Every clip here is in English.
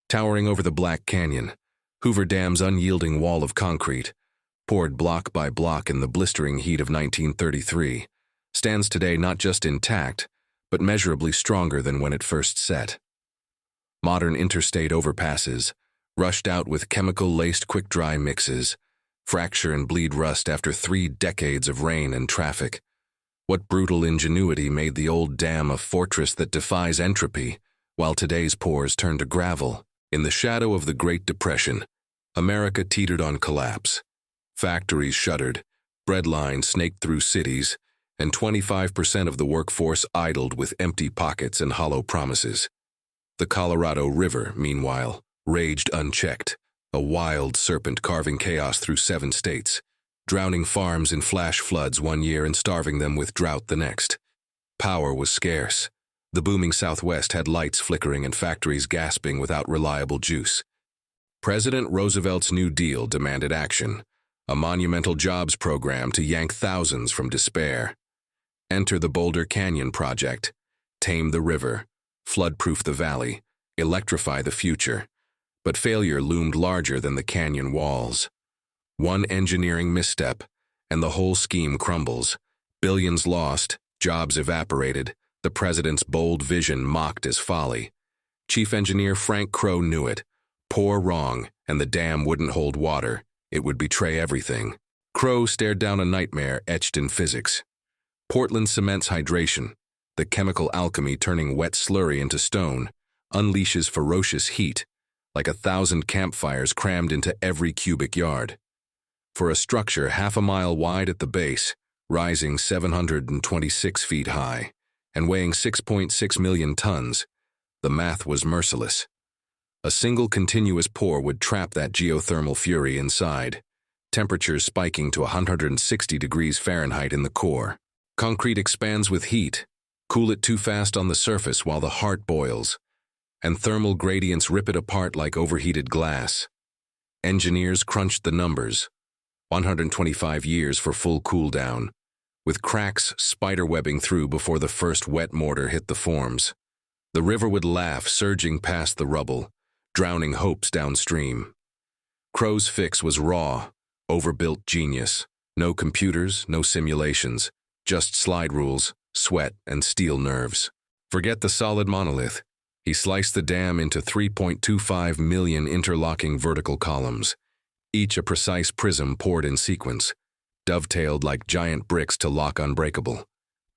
Towering over the Black Canyon, Hoover Dam's unyielding wall of concrete, poured block by block in the blistering heat of 1933, stands today not just intact, but measurably stronger than when it first set. Modern interstate overpasses, rushed out with chemical-laced quick-dry mixes, fracture and bleed rust after 3 decades of rain and traffic. What brutal ingenuity made the old dam a fortress that defies entropy, while today's pores turn to gravel. In the shadow of the Great Depression, America teetered on collapse. Factories shuttered, bread lines snaked through cities, and 25% of the workforce idled with empty pockets and hollow promises. The Colorado River, meanwhile, raged unchecked, a wild serpent carving chaos through 7 states, drowning farms in flash floods one year and starving them with drought the next. Power was scarce. The booming Southwest had lights flickering and factories gasping without reliable juice. President Roosevelt's New Deal demanded action, a monumental jobs program to yank thousands from despair. Enter the Boulder Canyon Project, tame the river, flood-proof the valley, electrify the future. But failure loomed larger than the canyon walls. One engineering misstep, and the whole scheme crumbles. Billions lost, jobs evaporated, the president's bold vision mocked as folly. Chief Engineer Frank Crowe knew it. Pour wrong, and the dam wouldn't hold water. It would betray everything. Crowe stared down a nightmare etched in physics. Portland cement's hydration, the chemical alchemy turning wet slurry into stone, unleashes ferocious heat, like 1,000 campfires crammed into every cubic yard. For a structure half a mile wide at the base, rising 726 feet high, and weighing 6.6 million tons, the math was merciless. A single continuous pour would trap that geothermal fury inside, temperatures spiking to 160 degrees Fahrenheit in the core. Concrete expands with heat, cool it too fast on the surface while the heart boils, and thermal gradients rip it apart like overheated glass. Engineers crunched the numbers, 125 years for full cool down, with cracks spiderwebbing through before the first wet mortar hit the forms. The river would laugh, surging past the rubble, drowning hopes downstream. Crowe's fix was raw, overbuilt genius. No computers, no simulations, just slide rules, sweat, and steel nerves. Forget the solid monolith. He sliced the dam into 3.25 million interlocking vertical columns, each a precise prism poured in sequence, dovetailed like giant bricks to lock unbreakable.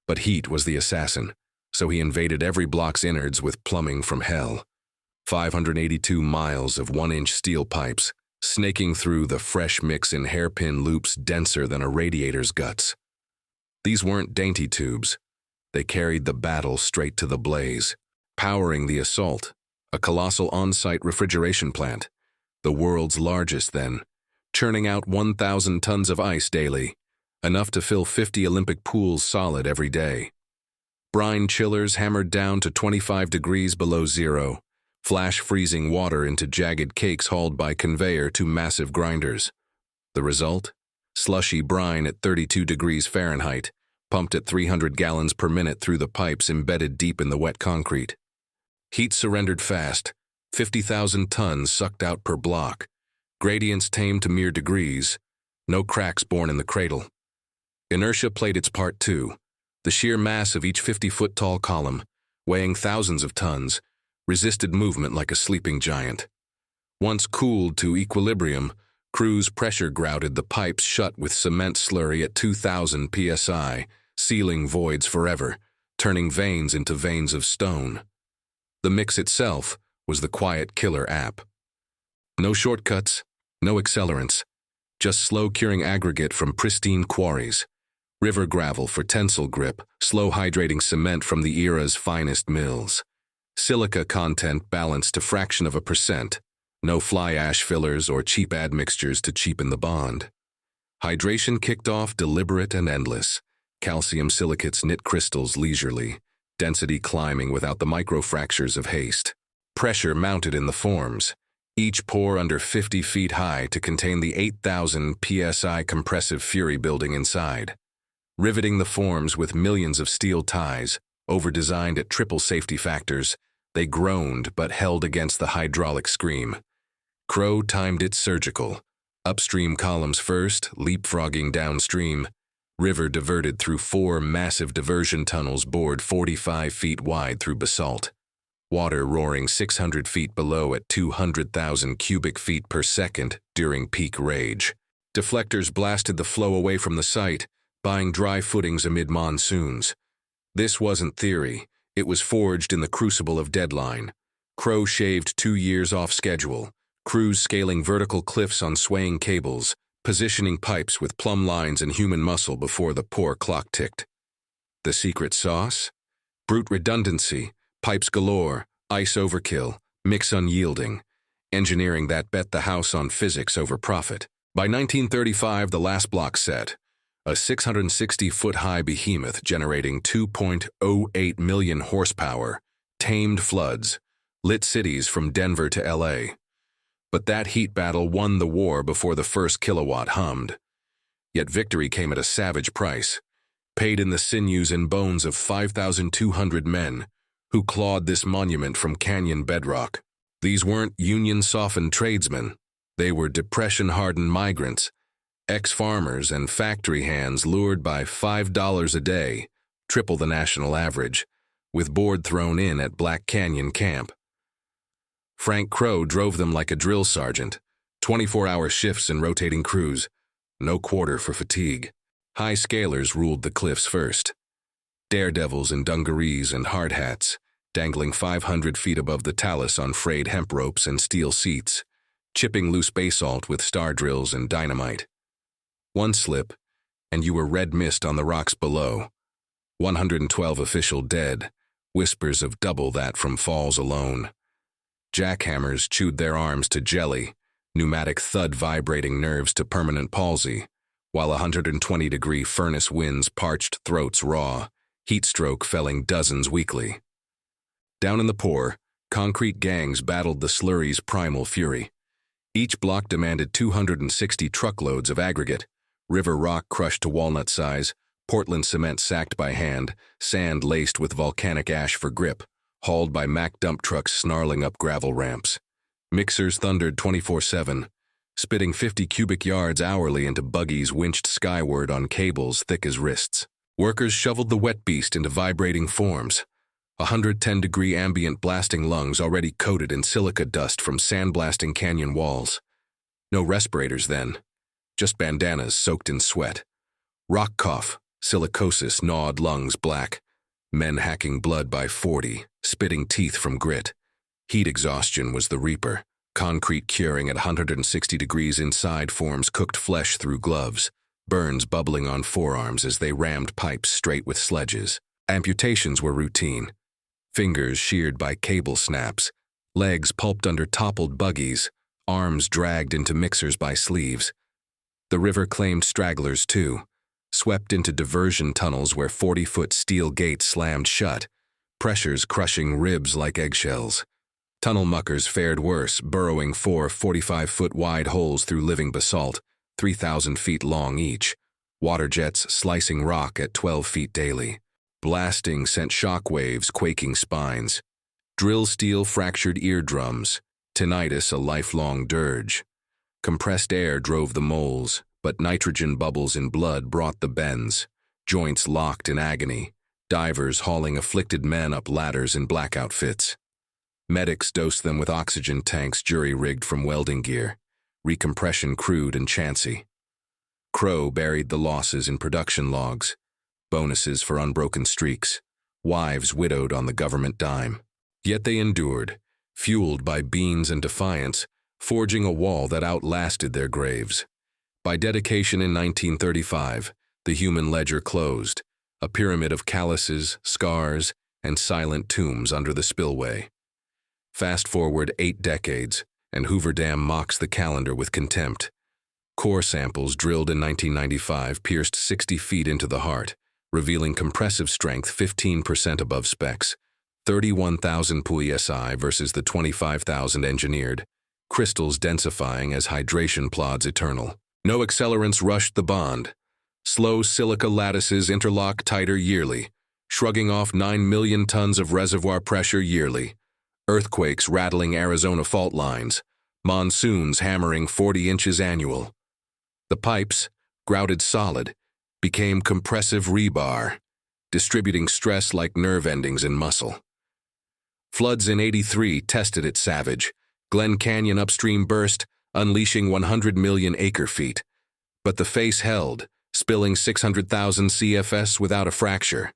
But heat was the assassin, so he invaded every block's innards with plumbing from hell. 582 miles of 1-inch steel pipes, snaking through the fresh mix in hairpin loops denser than a radiator's guts. These weren't dainty tubes. They carried the battle straight to the blaze. Powering the assault, a colossal on-site refrigeration plant, the world's largest then, churning out 1,000 tons of ice daily, enough to fill 50 Olympic pools solid every day. Brine chillers hammered down to 25 degrees below zero, flash freezing water into jagged cakes hauled by conveyor to massive grinders. The result? Slushy brine at 32 degrees Fahrenheit, pumped at 300 gallons per minute through the pipes embedded deep in the wet concrete. Heat surrendered fast, 50,000 tons sucked out per block, gradients tamed to mere degrees, no cracks born in the cradle. Inertia played its part too. The sheer mass of each 50-foot-tall column, weighing thousands of tons, resisted movement like a sleeping giant. Once cooled to equilibrium, crews pressure grouted the pipes shut with cement slurry at 2,000 psi, sealing voids forever, turning veins into veins of stone. The mix itself was the quiet killer app. No shortcuts, no accelerants, just slow-curing aggregate from pristine quarries, river gravel for tensile grip, slow-hydrating cement from the era's finest mills, silica content balanced to fraction of a percent, no fly ash fillers or cheap admixtures to cheapen the bond. Hydration kicked off deliberate and endless, calcium silicates knit crystals leisurely, density climbing without the microfractures of haste. Pressure mounted in the forms, each pour under 50 feet high to contain the 8,000 psi compressive fury building inside. Riveting the forms with millions of steel ties, over-designed at triple safety factors, They groaned but held against the hydraulic scream. Crow timed it surgical. Upstream columns first, leapfrogging downstream. River diverted through 4 massive diversion tunnels bored 45 feet wide through basalt. Water roaring 600 feet below at 200,000 cubic feet per second during peak rage. Deflectors blasted the flow away from the site, buying dry footings amid monsoons. This wasn't theory. It was forged in the crucible of deadline. Crow shaved 2 years off schedule. Crews scaling vertical cliffs on swaying cables, positioning pipes with plumb lines and human muscle before the poor clock ticked. The secret sauce? Brute redundancy, pipes galore, ice overkill, mix unyielding. Engineering that bet the house on physics over profit. By 1935, the last block set, a 660-foot-high behemoth generating 2.08 million horsepower, tamed floods, lit cities from Denver to LA. But that heat battle won the war before the first kilowatt hummed. Yet victory came at a savage price, paid in the sinews and bones of 5,200 men who clawed this monument from canyon bedrock. These weren't union-softened tradesmen. They were depression-hardened migrants, ex-farmers and factory hands lured by $5 a day, triple the national average, with board thrown in at Black Canyon Camp. Frank Crow drove them like a drill sergeant, 24-hour shifts and rotating crews, no quarter for fatigue. High scalers ruled the cliffs first. Daredevils in dungarees and hard hats, dangling 500 feet above the talus on frayed hemp ropes and steel seats, chipping loose basalt with star drills and dynamite. One slip, and you were red mist on the rocks below. 112 official dead, whispers of double that from falls alone. Jackhammers chewed their arms to jelly, pneumatic thud vibrating nerves to permanent palsy, while 120-degree furnace winds parched throats raw, heat stroke felling dozens weekly. Down in the pour, concrete gangs battled the slurry's primal fury. Each block demanded 260 truckloads of aggregate, river rock crushed to walnut size, Portland cement sacked by hand, sand laced with volcanic ash for grip, hauled by Mack dump trucks snarling up gravel ramps. Mixers thundered 24/7, spitting 50 cubic yards hourly into buggies winched skyward on cables thick as wrists. Workers shoveled the wet beast into vibrating forms, 110-degree ambient blasting lungs already coated in silica dust from sandblasting canyon walls. No respirators then, just bandanas soaked in sweat. Rock cough, silicosis gnawed lungs black, men hacking blood by 40, spitting teeth from grit. Heat exhaustion was the reaper, concrete curing at 160 degrees inside forms cooked flesh through gloves, burns bubbling on forearms as they rammed pipes straight with sledges. Amputations were routine. Fingers sheared by cable snaps, legs pulped under toppled buggies, arms dragged into mixers by sleeves. The river claimed stragglers too, swept into diversion tunnels where 40-foot steel gates slammed shut, pressures crushing ribs like eggshells. Tunnel muckers fared worse, burrowing 4 45-foot-wide holes through living basalt, 3,000 feet long each, water jets slicing rock at 12 feet daily. Blasting sent shock waves quaking spines. Drill steel fractured eardrums, tinnitus a lifelong dirge. Compressed air drove the moles, but nitrogen bubbles in blood brought the bends, joints locked in agony, divers hauling afflicted men up ladders in blackout fits. Medics dosed them with oxygen tanks jury-rigged from welding gear, recompression crude and chancy. Crow buried the losses in production logs, bonuses for unbroken streaks, wives widowed on the government dime. Yet they endured, fueled by beans and defiance, forging a wall that outlasted their graves. By dedication in 1935, the human ledger closed, a pyramid of calluses, scars, and silent tombs under the spillway. Fast forward 8 decades, and Hoover Dam mocks the calendar with contempt. Core samples drilled in 1995 pierced 60 feet into the heart, revealing compressive strength 15% above specs, 31,000 psi versus the 25,000 engineered, crystals densifying as hydration plods eternal. No accelerants rushed the bond. Slow silica lattices interlock tighter yearly, shrugging off 9 million tons of reservoir pressure yearly. Earthquakes rattling Arizona fault lines, monsoons hammering 40 inches annual. The pipes, grouted solid, became compressive rebar, distributing stress like nerve endings in muscle. Floods in '83 tested it savage. Glen Canyon upstream burst, unleashing 100 million acre-feet. But the face held, spilling 600,000 CFS without a fracture.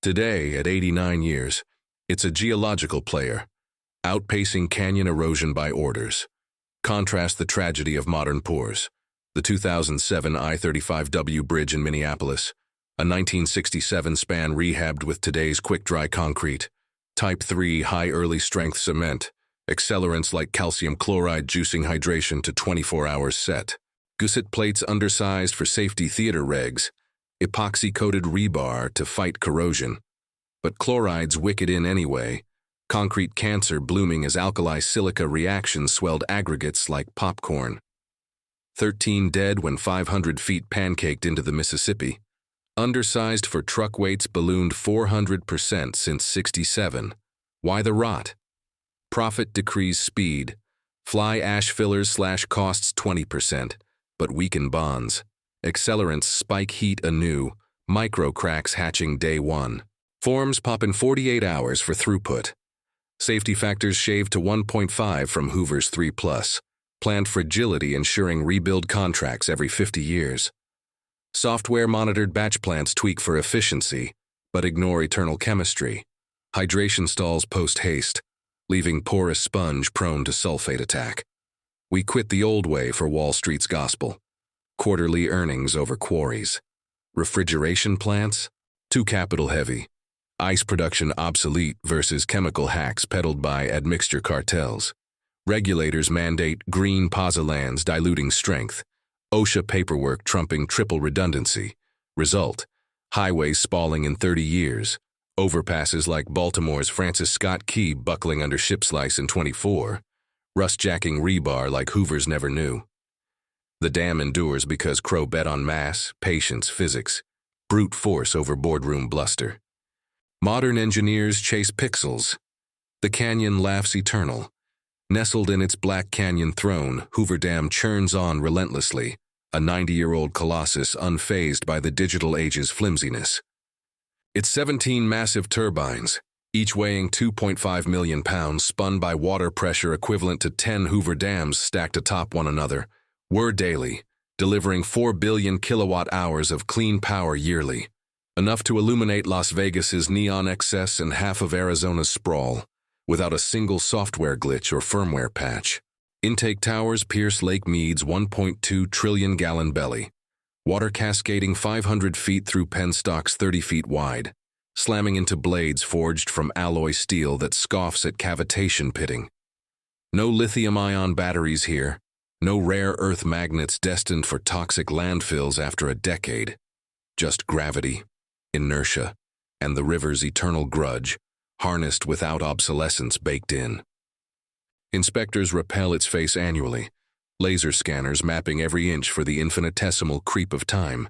Today, at 89 years, it's a geological player, outpacing canyon erosion by orders. Contrast the tragedy of modern pours. The 2007 I-35W bridge in Minneapolis, a 1967 span rehabbed with today's quick-dry concrete, Type 3 high early strength cement, accelerants like calcium chloride juicing hydration to 24 hours set, gusset plates undersized for safety theater regs, epoxy-coated rebar to fight corrosion. But chlorides wick it in anyway, concrete cancer blooming as alkali silica reactions swelled aggregates like popcorn. 13 dead when 500 feet pancaked into the Mississippi. Undersized for truck weights ballooned 400% since '67. Why the rot? Profit decrees speed. Fly ash fillers slash costs 20%, but weaken bonds. Accelerants spike heat anew, micro cracks hatching day one. Forms pop in 48 hours for throughput. Safety factors shaved to 1.5 from Hoover's 3+. Plant fragility ensuring rebuild contracts every 50 years. Software-monitored batch plants tweak for efficiency, but ignore eternal chemistry. Hydration stalls post-haste, leaving porous sponge prone to sulfate attack. We quit the old way for Wall Street's gospel. Quarterly earnings over quarries. Refrigeration plants? Too capital heavy. Ice production obsolete versus chemical hacks peddled by admixture cartels. Regulators mandate green pozzolans diluting strength. OSHA paperwork trumping triple redundancy. Result: highways spalling in 30 years. Overpasses like Baltimore's Francis Scott Key buckling under ship slice in 24. Rust-jacking rebar like Hoover's never knew. The dam endures because Crow bet on mass, patience, physics. Brute force over boardroom bluster. Modern engineers chase pixels. The canyon laughs eternal. Nestled in its Black Canyon throne, Hoover Dam churns on relentlessly, a 90-year-old colossus unfazed by the digital age's flimsiness. Its 17 massive turbines, each weighing 2.5 million pounds, spun by water pressure equivalent to 10 Hoover Dams stacked atop one another, whir daily, delivering 4 billion kilowatt-hours of clean power yearly, enough to illuminate Las Vegas's neon excess and half of Arizona's sprawl, without a single software glitch or firmware patch. Intake towers pierce Lake Mead's 1.2 trillion-gallon belly, water cascading 500 feet through penstocks 30 feet wide, slamming into blades forged from alloy steel that scoffs at cavitation pitting. No lithium-ion batteries here, no rare earth magnets destined for toxic landfills after a decade. Just gravity, inertia, and the river's eternal grudge, harnessed without obsolescence baked in. Inspectors repel its face annually, laser scanners mapping every inch for the infinitesimal creep of time.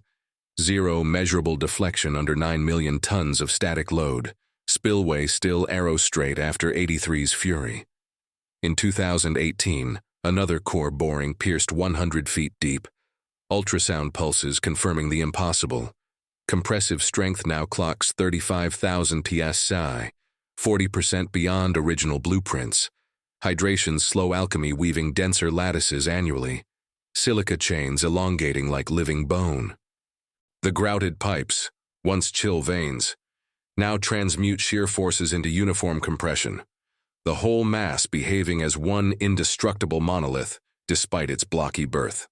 Zero measurable deflection under 9 million tons of static load, spillway still arrow straight after '83's fury. In 2018, another core boring pierced 100 feet deep, ultrasound pulses confirming the impossible. Compressive strength now clocks 35,000 psi, 40% beyond original blueprints. Hydration's slow alchemy weaving denser lattices annually. Silica chains elongating like living bone. The grouted pipes, once chill veins, now transmute shear forces into uniform compression. The whole mass behaving as one indestructible monolith, despite its blocky birth.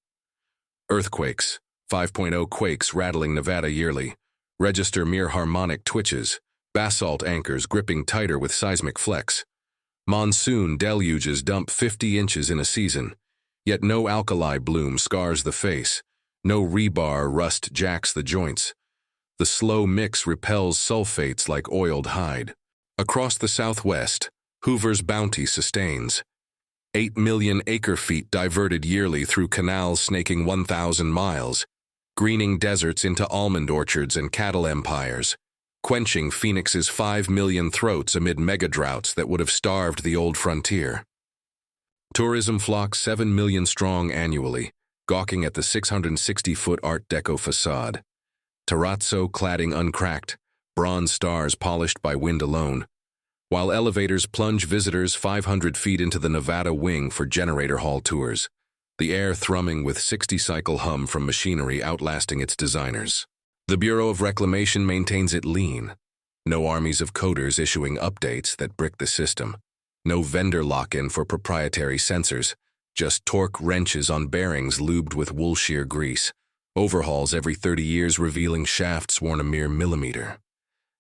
Earthquakes, 5.0 quakes rattling Nevada yearly, register mere harmonic twitches, basalt anchors gripping tighter with seismic flex. Monsoon deluges dump 50 inches in a season, yet no alkali bloom scars the face, no rebar rust jacks the joints. The slow mix repels sulfates like oiled hide. Across the southwest, Hoover's bounty sustains. 8 million acre-feet diverted yearly through canals snaking 1,000 miles, greening deserts into almond orchards and cattle empires. quenching Phoenix's 5 million throats amid mega-droughts that would have starved the old frontier. Tourism flocks 7 million strong annually, gawking at the 660-foot Art Deco facade. Terrazzo cladding uncracked, bronze stars polished by wind alone, while elevators plunge visitors 500 feet into the Nevada wing for generator hall tours, the air thrumming with 60-cycle hum from machinery outlasting its designers. The Bureau of Reclamation maintains it lean. No armies of coders issuing updates that brick the system. No vendor lock-in for proprietary sensors. Just torque wrenches on bearings lubed with wool shear grease. Overhauls every 30 years revealing shafts worn a mere millimeter.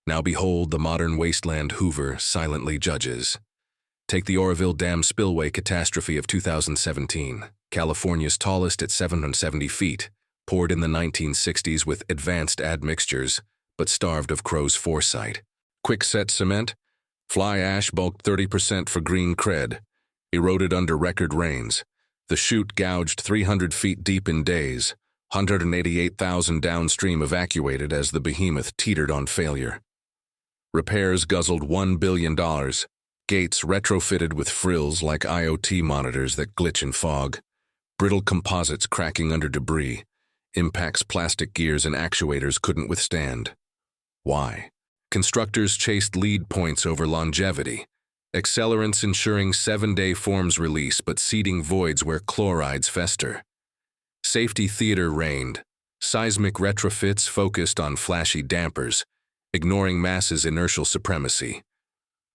Now behold the modern wasteland Hoover silently judges. Take the Hoover Dam spillway catastrophe of 2017, California's tallest at 770 feet, poured in the 1960s with advanced admixtures, but starved of Crow's foresight. Quickset cement, fly ash bulked 30% for green cred, eroded under record rains. The chute gouged 300 feet deep in days, 188,000 downstream evacuated as the behemoth teetered on failure. Repairs guzzled $1 billion, gates retrofitted with frills like IoT monitors that glitch in fog, brittle composites cracking under debris, impacts plastic gears and actuators couldn't withstand. Why? Constructors chased lead points over longevity, accelerants ensuring 7-day forms release but seeding voids where chlorides fester. Safety theater reigned, seismic retrofits focused on flashy dampers, ignoring mass's inertial supremacy.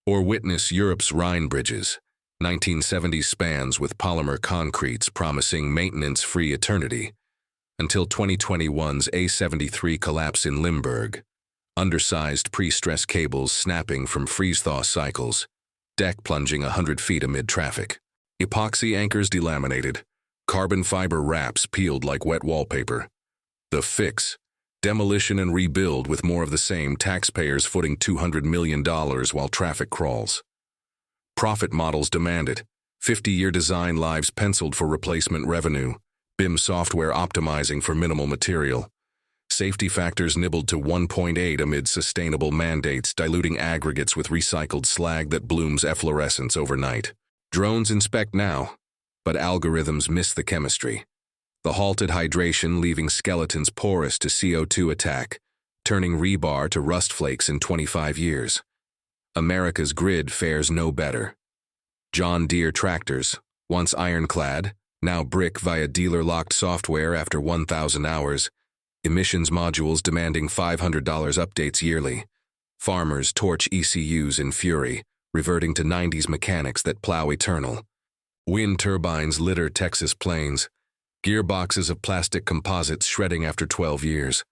Or witness Europe's Rhine bridges, 1970s spans with polymer concretes promising maintenance-free eternity, until 2021's A73 collapse in Limburg, undersized pre-stress cables snapping from freeze-thaw cycles, deck plunging 100 feet amid traffic, epoxy anchors delaminated, carbon fiber wraps peeled like wet wallpaper. The fix: demolition and rebuild with more of the same, taxpayers footing $200 million while traffic crawls. Profit models demanded, 50-year design lives penciled for replacement revenue, BIM software optimizing for minimal material. Safety factors nibbled to 1.8 amid sustainable mandates diluting aggregates with recycled slag that blooms efflorescence overnight. Drones inspect now, but algorithms miss the chemistry. The halted hydration leaving skeletons porous to CO2 attack, turning rebar to rust flakes in 25 years. America's grid fares no better. John Deere tractors, once ironclad, now brick via dealer-locked software after 1,000 hours, emissions modules demanding $500 updates yearly. Farmers torch ECUs in fury, reverting to 90s mechanics that plow eternal. Wind turbines litter Texas plains, gearboxes of plastic composites shredding after 12 years,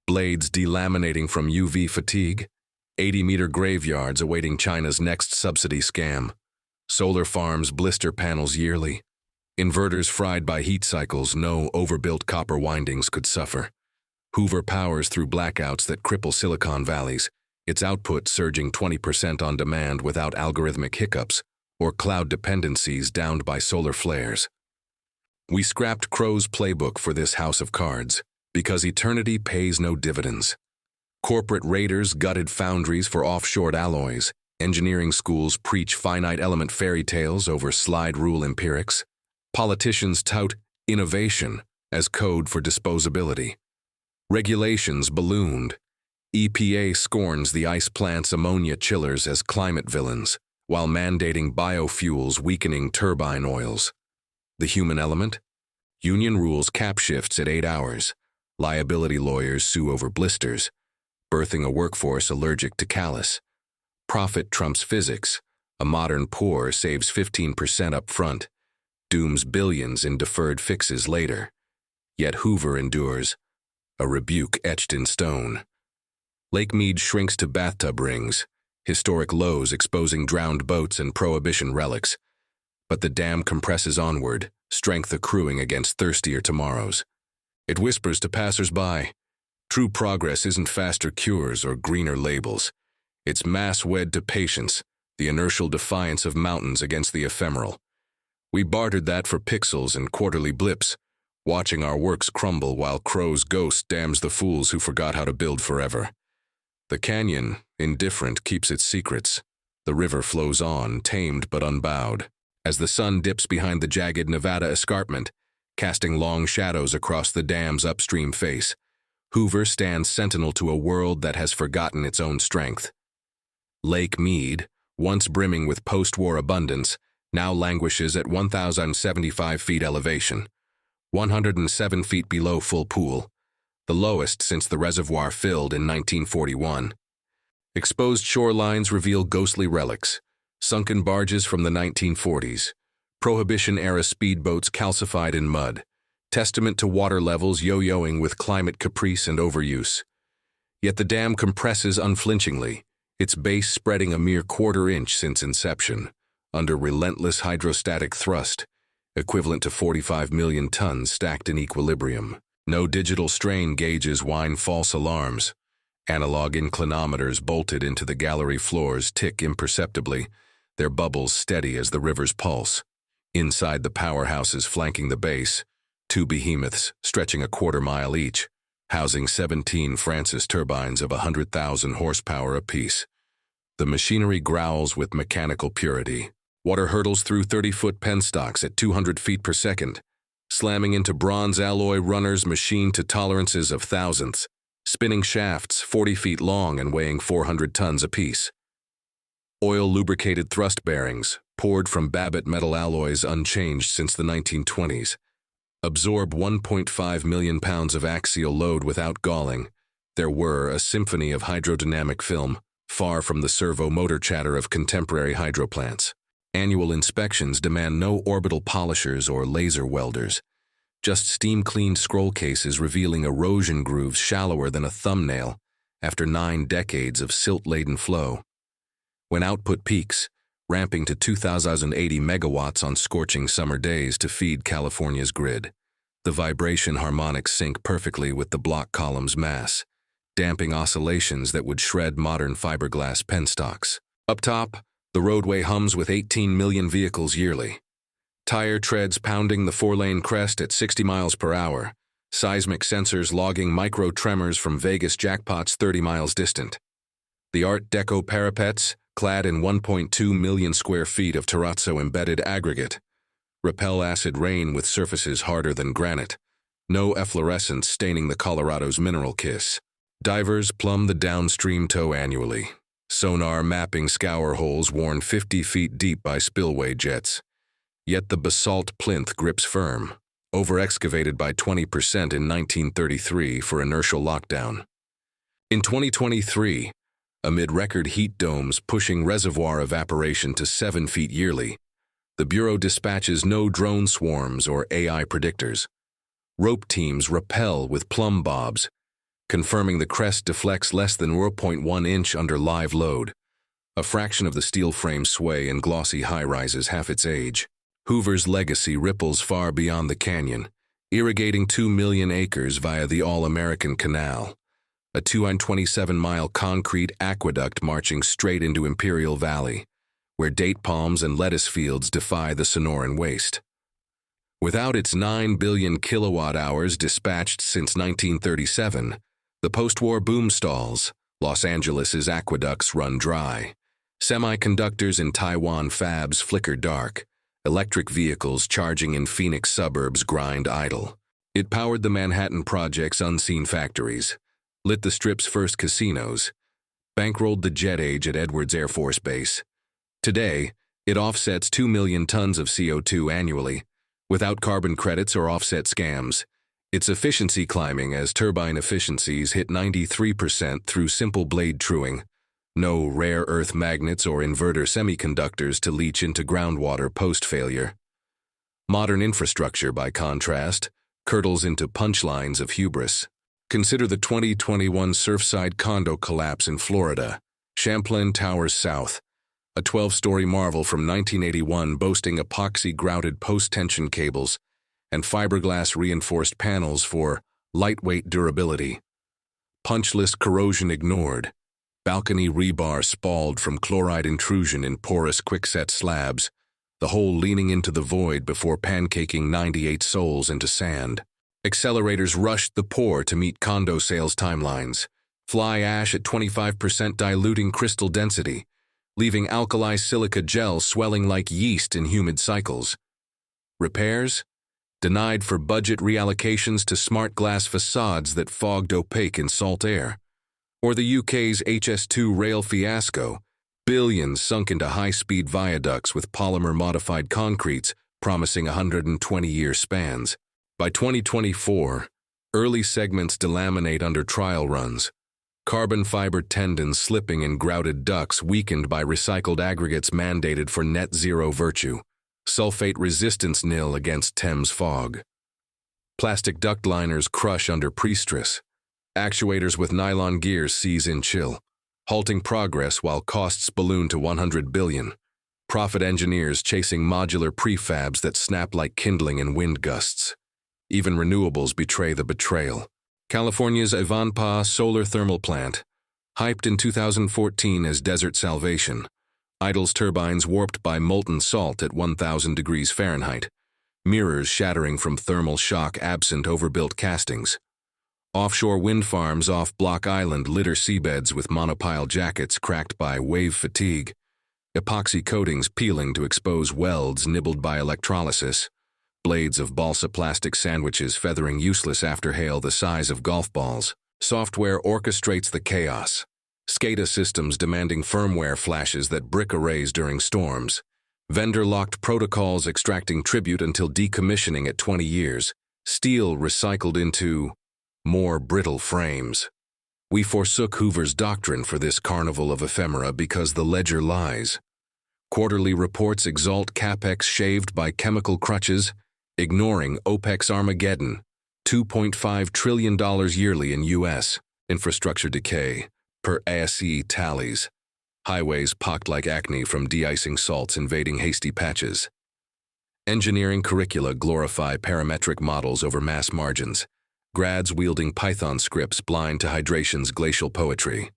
blades delaminating from UV fatigue, 80-meter graveyards awaiting China's next subsidy scam, solar farms blister panels yearly, inverters fried by heat cycles no overbuilt copper windings could suffer. Hoover powers through blackouts that cripple Silicon Valleys, its output surging 20% on demand without algorithmic hiccups or cloud dependencies downed by solar flares. We scrapped Crow's playbook for this house of cards because eternity pays no dividends. Corporate raiders gutted foundries for offshored alloys. Engineering schools preach finite element fairy tales over slide rule empirics. Politicians tout innovation as code for disposability. Regulations ballooned. EPA scorns the ice plant's ammonia chillers as climate villains, while mandating biofuels weakening turbine oils. The human element? Union rules cap shifts at 8 hours. Liability lawyers sue over blisters, birthing a workforce allergic to callus. Profit trumps physics. A modern poor saves 15% up front, dooms billions in deferred fixes later. Yet Hoover endures, a rebuke etched in stone. Lake Mead shrinks to bathtub rings, historic lows exposing drowned boats and prohibition relics. But the dam compresses onward, strength accruing against thirstier tomorrows. It whispers to passers-by, true progress isn't faster cures or greener labels. It's mass wed to patience, the inertial defiance of mountains against the ephemeral. We bartered that for pixels and quarterly blips, watching our works crumble while Crow's ghost damns the fools who forgot how to build forever. The canyon, indifferent, keeps its secrets. The river flows on, tamed but unbowed, as the sun dips behind the jagged Nevada escarpment, casting long shadows across the dam's upstream face. Hoover stands sentinel to a world that has forgotten its own strength. Lake Mead, once brimming with post-war abundance, now languishes at 1,075 feet elevation, 107 feet below full pool, the lowest since the reservoir filled in 1941. Exposed shorelines reveal ghostly relics, sunken barges from the 1940s, Prohibition-era speedboats calcified in mud, testament to water levels yo-yoing with climate caprice and overuse. Yet the dam compresses unflinchingly, its base spreading a mere quarter-inch since inception, under relentless hydrostatic thrust, equivalent to 45 million tons stacked in equilibrium. No digital strain gauges whine false alarms. Analog inclinometers bolted into the gallery floors tick imperceptibly, their bubbles steady as the river's pulse. Inside the powerhouses flanking the base, two behemoths stretching a quarter-mile each, housing 17 Francis turbines of 100,000 horsepower apiece. The machinery growls with mechanical purity. Water hurtles through 30-foot penstocks at 200 feet per second, slamming into bronze alloy runners machined to tolerances of thousandths, spinning shafts 40 feet long and weighing 400 tons apiece. Oil-lubricated thrust bearings, poured from Babbitt metal alloys unchanged since the 1920s, absorb 1.5 million pounds of axial load without galling. Their whir, a symphony of hydrodynamic film, far from the servo motor chatter of contemporary hydroplants. Annual inspections demand no orbital polishers or laser welders, just steam-cleaned scroll cases revealing erosion grooves shallower than a thumbnail after 9 decades of silt-laden flow. When output peaks, ramping to 2,080 megawatts on scorching summer days to feed California's grid, the vibration harmonics sync perfectly with the block column's mass, damping oscillations that would shred modern fiberglass penstocks. Up top, the roadway hums with 18 million vehicles yearly. Tire treads pounding the 4-lane crest at 60 miles per hour, seismic sensors logging micro-tremors from Vegas jackpots 30 miles distant. The Art Deco parapets, clad in 1.2 million square feet of terrazzo-embedded aggregate, repel acid rain with surfaces harder than granite, no efflorescence staining the Colorado's mineral kiss. Divers plumb the downstream toe annually, sonar mapping scour holes worn 50 feet deep by spillway jets. Yet the basalt plinth grips firm, over-excavated by 20% in 1933 for inertial lockdown. In 2023, amid record heat domes pushing reservoir evaporation to 7 feet yearly, the Bureau dispatches no drone swarms or AI predictors. Rope teams rappel with plumb bobs, confirming the crest deflects less than 0.1 inch under live load, a fraction of the steel frame sway in glossy high-rises half its age. Hoover's legacy ripples far beyond the canyon, irrigating 2 million acres via the All-American Canal, a 227-mile concrete aqueduct marching straight into Imperial Valley, where date palms and lettuce fields defy the Sonoran waste. Without its 9 billion kilowatt-hours dispatched since 1937, the post-war boom stalls, Los Angeles's aqueducts run dry. Semiconductors in Taiwan fabs flicker dark. Electric vehicles charging in Phoenix suburbs grind idle. It powered the Manhattan Project's unseen factories, lit the Strip's first casinos, bankrolled the jet age at Edwards Air Force Base. Today, it offsets 2 million tons of CO2 annually, without carbon credits or offset scams. Its efficiency climbing as turbine efficiencies hit 93% through simple blade truing. No rare earth magnets or inverter semiconductors to leach into groundwater post-failure. Modern infrastructure, by contrast, curdles into punchlines of hubris. Consider the 2021 Surfside condo collapse in Florida, Champlain Towers South, a 12-story marvel from 1981 boasting epoxy-grouted post-tension cables and fiberglass-reinforced panels for lightweight durability. Punch list corrosion ignored. Balcony rebar spalled from chloride intrusion in porous quickset slabs, the whole leaning into the void before pancaking 98 souls into sand. Accelerators rushed the pour to meet condo sales timelines, Fly ash at 25% diluting crystal density, leaving alkali silica gel swelling like yeast in humid cycles. Repairs? Denied for budget reallocations to smart glass facades that fogged opaque in salt air. Or the UK's HS2 rail fiasco, billions sunk into high-speed viaducts with polymer-modified concretes promising 120-year spans. By 2024, early segments delaminate under trial runs, carbon fiber tendons slipping in grouted ducts weakened by recycled aggregates mandated for net zero virtue, sulfate resistance nil against Thames fog. Plastic duct liners crush under pre-stress, actuators with nylon gears seize in chill, halting progress while costs balloon to 100 billion. Profit engineers chasing modular prefabs that snap like kindling in wind gusts. Even renewables betray the betrayal. California's Ivanpah solar thermal plant, hyped in 2014 as desert salvation, idles turbines warped by molten salt at 1,000 degrees Fahrenheit, mirrors shattering from thermal shock absent overbuilt castings. Offshore wind farms off Block Island litter seabeds with monopile jackets cracked by wave fatigue, epoxy coatings peeling to expose welds nibbled by electrolysis, blades of balsa plastic sandwiches feathering useless after hail the size of golf balls. Software orchestrates the chaos. SCADA systems demanding firmware flashes that brick arrays during storms. Vendor-locked protocols extracting tribute until decommissioning at 20 years. Steel recycled into more brittle frames. We forsook Hoover's doctrine for this carnival of ephemera because the ledger lies. Quarterly reports exalt capex shaved by chemical crutches, ignoring OPEC's Armageddon, $2.5 trillion yearly in U.S. infrastructure decay, per ASE tallies. Highways pocked like acne from de-icing salts invading hasty patches. Engineering curricula glorify parametric models over mass margins. Grads wielding Python scripts blind to hydration's glacial poetry.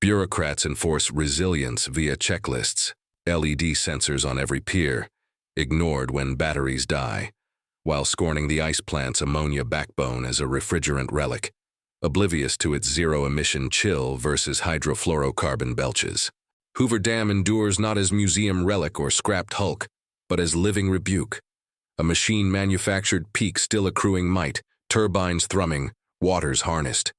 Bureaucrats enforce resilience via checklists, LED sensors on every pier, ignored when batteries die, while scorning the ice plant's ammonia backbone as a refrigerant relic, oblivious to its zero-emission chill versus hydrofluorocarbon belches. Hoover Dam endures not as museum relic or scrapped hulk, but as living rebuke. A machine-manufactured peak still accruing might, turbines thrumming, waters harnessed.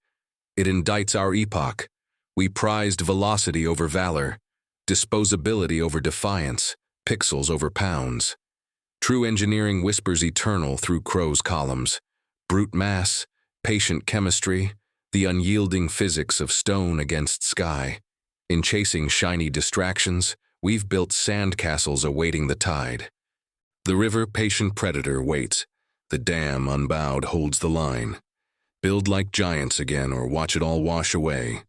It indicts our epoch. We prized velocity over valor, disposability over defiance, pixels over pounds. True engineering whispers eternal through Crow's columns. Brute mass, patient chemistry, the unyielding physics of stone against sky. In chasing shiny distractions, we've built sandcastles awaiting the tide. The river patient predator waits. The dam unbowed holds the line. Build like giants again or watch it all wash away.